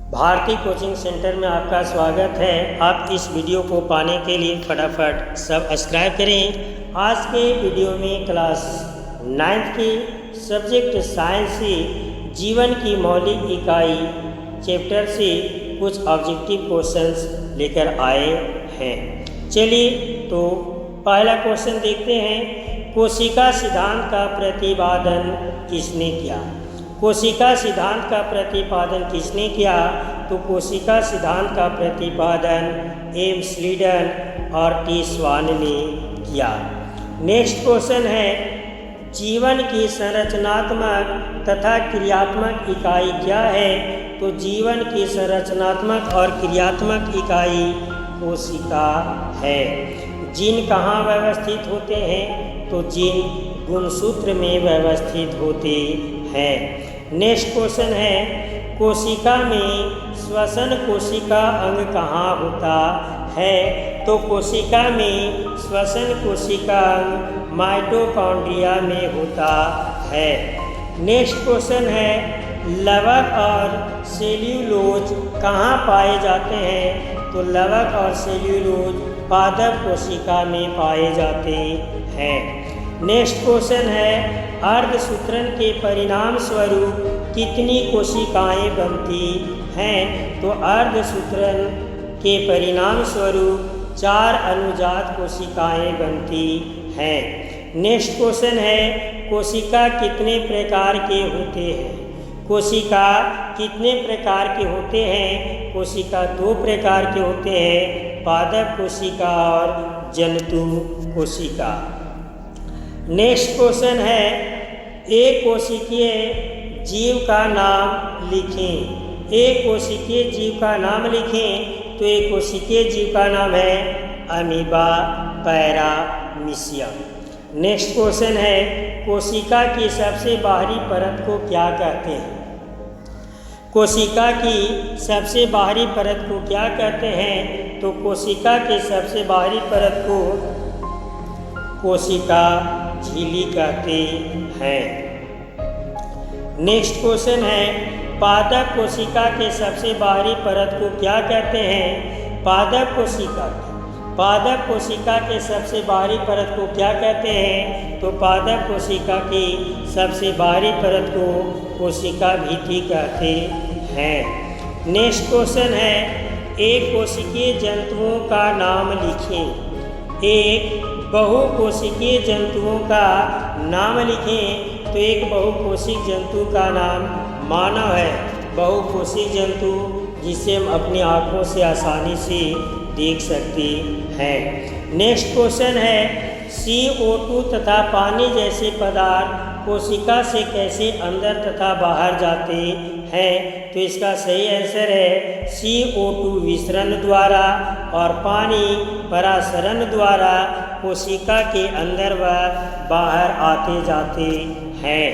Bharti coaching centre में आपका स्वागत है। आप इस वीडियो को पाने के लिए फटाफट सब्सक्राइब करें। आज के वीडियो में क्लास 9th की सब्जेक्ट साइंस से जीवन की मौलिक इकाई चैप्टर से कुछ ऑब्जेक्टिव क्वेश्चंस लेकर आए हैं। चलिए तो पहला क्वेश्चन देखते हैं। कोशिका सिद्धांत का प्रतिपादन किसने किया? कोशिका सिद्धांत का प्रतिपादन किसने किया? तो कोशिका सिद्धांत का प्रतिपादन एम स्लीडन और टी स्वान ने किया। नेक्स्ट क्वेश्चन है, जीवन की संरचनात्मक तथा क्रियात्मक इकाई क्या है? तो जीवन की संरचनात्मक और क्रियात्मक इकाई कोशिका है। जीन कहाँ व्यवस्थित होते हैं? तो जीन गुणसूत्र में व्यवस्थित होते हैं। नेक्स्ट क्वेश्चन है, कोशिका में श्वसन कोशिका अंग कहाँ होता है? तो कोशिका में श्वसन कोशिका अंग माइटोकॉन्ड्रिया में होता है। नेक्स्ट क्वेश्चन है, लवक और सेल्यूलोज कहाँ पाए जाते हैं? तो लवक और सेल्यूलोज पादप कोशिका में पाए जाते हैं। नेक्स्ट क्वेश्चन है, अर्धसूत्रण के परिणाम स्वरूप कितनी कोशिकाएं बनती हैं? तो अर्धसूत्रण के परिणाम स्वरूप 4 अनुजात कोशिकाएं बनती हैं। नेक्स्ट क्वेश्चन है, कोशिका कितने प्रकार के होते हैं? कोशिका कितने प्रकार के होते हैं? कोशिका 2 प्रकार के होते हैं, पादप कोशिका और जंतु कोशिका। नेक्स्ट क्वेश्चन है, एक कोशिकीय जीव का नाम लिखें। एक कोशिकीय जीव का नाम लिखें। तो एक कोशिकीय जीव का नाम है अमीबा पैरामीशियम। नेक्स्ट क्वेश्चन है, कोशिका की सबसे बाहरी परत को क्या कहते हैं? कोशिका की सबसे बाहरी परत को क्या कहते हैं? तो कोशिका के सबसे बाहरी परत को कोशिका झिल्ली कहते हैं। नेक्स्ट क्वेश्चन है, पादप कोशिका के सबसे बाहरी परत को क्या कहते हैं? पादप कोशिका के सबसे बाहरी परत को क्या कहते हैं? तो पादप कोशिका की सबसे बाहरी परत को कोशिका भित्ति कहते हैं। नेक्स्ट क्वेश्चन है, एक कोशिकीय जंतुओं का नाम लिखें। एक बहुकोशिकीय जंतुओं का नाम लिखें। तो एक बहुकोशिक जंतु का नाम मानव है। बहुकोशिक जंतु जिसे हम अपनी आँखों से आसानी से देख सकते हैं। नेक्स्ट क्वेश्चन है, CO2 तथा पानी जैसे पदार्थ कोशिका से कैसे अंदर तथा बाहर जाते हैं? तो इसका सही आंसर है CO2 विसरण द्वारा और पानी परासरण द्वारा कोशिका के अंदर व बाहर आते जाते हैं।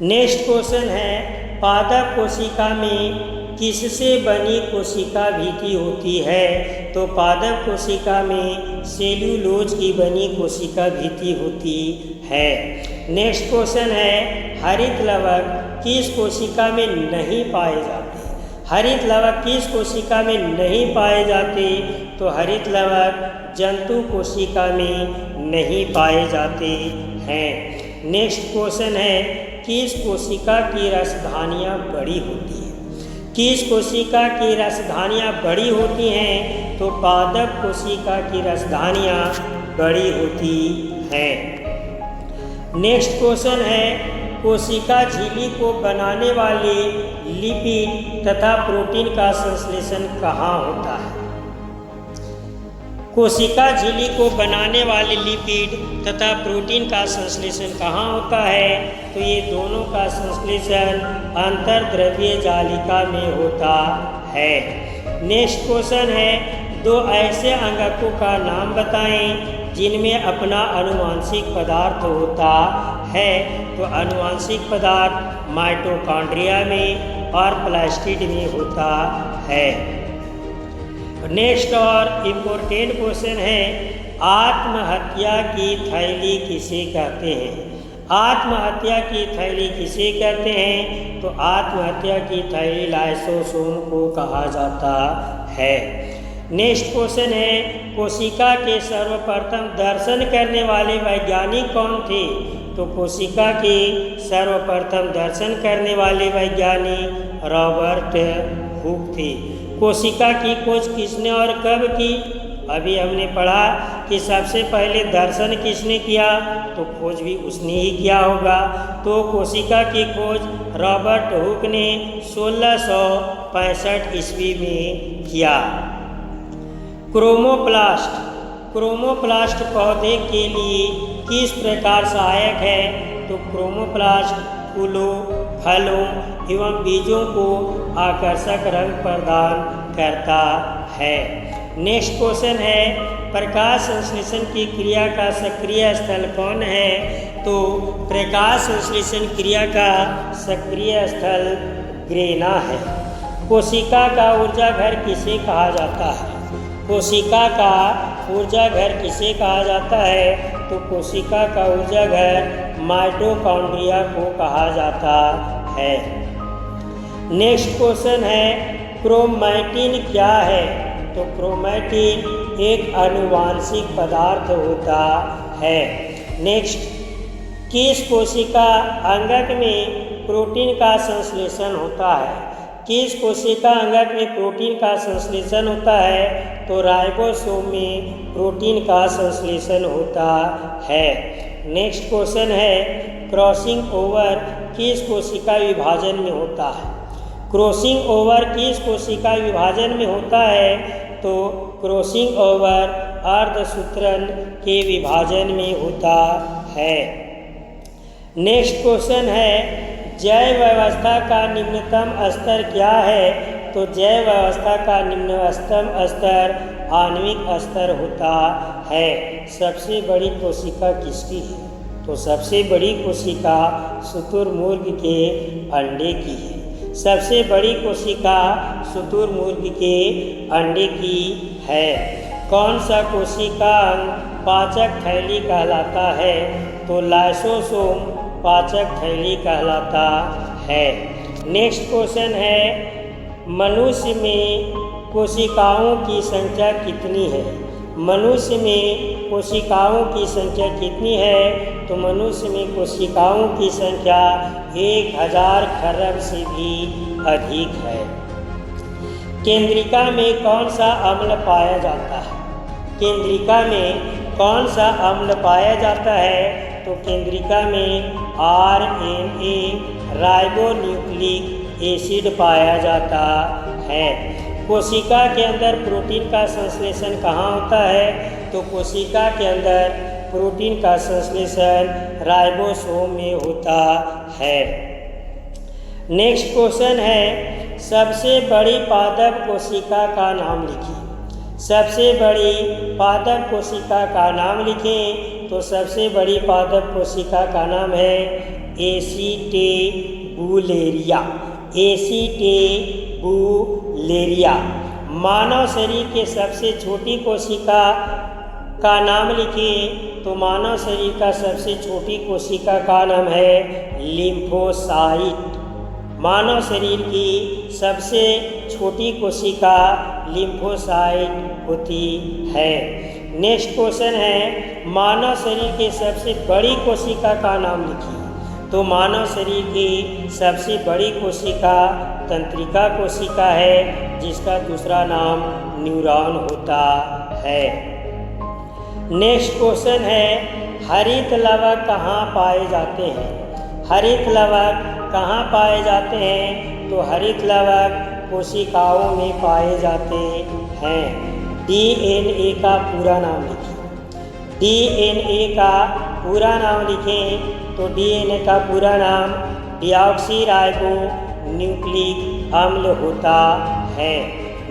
नेक्स्ट क्वेश्चन है, पादप कोशिका में किससे बनी कोशिका भित्ति होती है? तो पादप कोशिका में सेल्यूलोज की बनी कोशिका भित्ति होती है। नेक्स्ट क्वेश्चन है, हरित लवक किस कोशिका में नहीं पाए जाते? हरित लवक किस कोशिका में नहीं पाए जाते? तो हरित लवक जंतु कोशिका में नहीं पाए जाते हैं। नेक्स्ट क्वेश्चन है, किस कोशिका की रसधानियाँ बड़ी होती हैं? किस कोशिका की रसधानियाँ बड़ी होती हैं? तो पादप कोशिका की रसधानियाँ बड़ी होती हैं। नेक्स्ट क्वेश्चन है, कोशिका झिल्ली को बनाने वाले लिपिड तथा प्रोटीन का संश्लेषण कहाँ होता है? कोशिका झिल्ली को बनाने वाले लिपिड तथा प्रोटीन का संश्लेषण कहाँ होता है? तो ये दोनों का संश्लेषण अंतर्द्रव्य जालिका में होता है। नेक्स्ट क्वेश्चन है, 2 ऐसे अंगकों का नाम बताएं जिनमें अपना अनुवांशिक पदार्थ होता है। तो अनुवांशिक पदार्थ माइटोकॉन्ड्रिया में और प्लास्टिड में होता है। नेक्स्ट और इम्पोर्टेंट क्वेश्चन है, आत्महत्या की थैली किसे कहते हैं? आत्महत्या की थैली किसे कहते हैं? तो आत्महत्या की थैली लाइसोसोम को कहा जाता है। नेक्स्ट क्वेश्चन है, कोशिका के सर्वप्रथम दर्शन करने वाले वैज्ञानिक कौन थे? तो कोशिका के सर्वप्रथम दर्शन करने वाले वैज्ञानिक रॉबर्ट हुक थे। कोशिका की खोज किसने और कब की? अभी हमने पढ़ा कि सबसे पहले दर्शन किसने किया, तो खोज भी उसने ही किया होगा। तो कोशिका की खोज रॉबर्ट हुक ने 1665 ईस्वी में किया। क्रोमोप्लास्ट, क्रोमोप्लास्ट पौधे के लिए किस प्रकार सहायक है? तो क्रोमोप्लास्ट फूलों, फलों एवं बीजों को आकर्षक रंग प्रदान करता है। नेक्स्ट क्वेश्चन है, प्रकाश संश्लेषण की क्रिया का सक्रिय स्थल कौन है? तो प्रकाश संश्लेषण क्रिया का सक्रिय स्थल ग्रेना है। कोशिका का ऊर्जा घर किसे कहा जाता है? कोशिका का ऊर्जा घर किसे कहा जाता है? तो कोशिका का ऊर्जा घर माइटोकॉन्ड्रिया को कहा जाता है। नेक्स्ट क्वेश्चन है, क्रोमैटिन क्या है? तो क्रोमैटिन एक आनुवांशिक पदार्थ होता है। नेक्स्ट, किस कोशिका अंगक में प्रोटीन का संश्लेषण होता है? किस कोशिका अंगक में प्रोटीन का संश्लेषण होता है? तो राइबोसोम में प्रोटीन का संश्लेषण होता है। नेक्स्ट क्वेश्चन है, क्रॉसिंग ओवर किस कोशिका विभाजन में होता है? क्रॉसिंग ओवर किस कोशिका विभाजन में होता है? तो क्रॉसिंग ओवर अर्धसूत्रण के विभाजन में होता है। नेक्स्ट क्वेश्चन है, जैव व्यवस्था का निम्नतम स्तर क्या है? तो जैव व्यवस्था का निम्नतम स्तर आणविक स्तर होता है। सबसे बड़ी कोशिका किसकी है? तो सबसे बड़ी कोशिका शुतुरमुर्ग के अंडे की है। सबसे बड़ी कोशिका शुतुरमुर्ग के अंडे की है। कौन सा कोशिका अंग पाचक थैली कहलाता है? तो लाइसोसोम पाचक थैली कहलाता है। नेक्स्ट क्वेश्चन है, मनुष्य में कोशिकाओं की संख्या कितनी है? मनुष्य में कोशिकाओं की संख्या कितनी है? तो मनुष्य में कोशिकाओं की संख्या 1000 खरब से भी अधिक है। केंद्रिका में कौन सा अम्ल पाया जाता है? केंद्रिका में कौन सा अम्ल पाया जाता है? तो केंद्रिका में RNA राइबोन्यूक्लिक एसिड पाया जाता है। कोशिका के अंदर प्रोटीन का संश्लेषण कहाँ होता है? तो कोशिका के अंदर प्रोटीन का संश्लेषण राइबोसोम में होता है। नेक्स्ट क्वेश्चन है, सबसे बड़ी पादप कोशिका का नाम लिखिए। सबसे बड़ी पादप कोशिका का नाम लिखें। तो सबसे बड़ी पादप कोशिका का नाम है एसिटेबुलेरिया। एसिटेबुलेरिया। मानव शरीर के सबसे छोटी कोशिका का नाम लिखिए। तो मानव शरीर का सबसे छोटी कोशिका का नाम है लिम्फोसाइट। मानव शरीर की सबसे छोटी कोशिका लिम्फोसाइट होती है। नेक्स्ट क्वेश्चन है, मानव शरीर के सबसे बड़ी कोशिका का नाम लिखिए। तो मानव शरीर की सबसे बड़ी कोशिका तंत्रिका कोशिका है, जिसका दूसरा नाम न्यूरॉन होता है। नेक्स्ट क्वेश्चन है, हरित लवक कहाँ पाए जाते हैं? हरित लवक कहाँ पाए जाते हैं? तो हरित लवक कोशिकाओं में पाए जाते हैं। DNA का पूरा नाम लिखें। DNA का पूरा नाम लिखें। तो DNA का पूरा नाम डीऑक्सीराइबो न्यूक्लिक अम्ल होता है।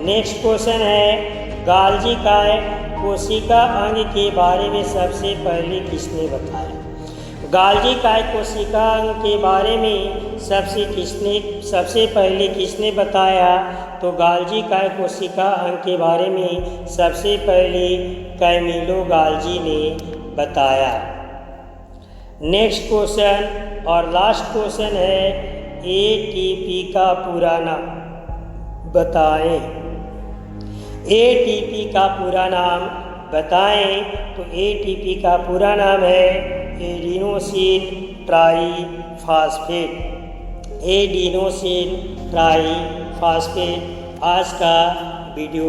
नेक्स्ट क्वेश्चन है, गाल्जी काय कोशिका अंग के बारे में सबसे पहले किसने बताया? गाल्जी काय कोशिका अंग के बारे में सबसे पहले किसने बताया? तो गाल्जी काय कोशिका अंग के बारे में सबसे पहले कैमिलो गाल्जी ने बताया। नेक्स्ट क्वेश्चन और लास्ट क्वेश्चन है एटीपी का पूरा नाम बताएं। एटीपी का पूरा नाम बताएं तो एटीपी का पूरा नाम है एडिनोसिन ट्राईफॉस्फेट। Adenosine triphosphate. आज का वीडियो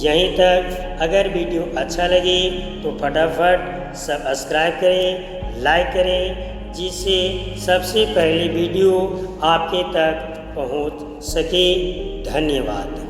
यहीं तक। अगर वीडियो अच्छा लगे तो फटाफट सब्सक्राइब करें, लाइक करें, जिससे सबसे पहले वीडियो आपके तक पहुंच सके। धन्यवाद।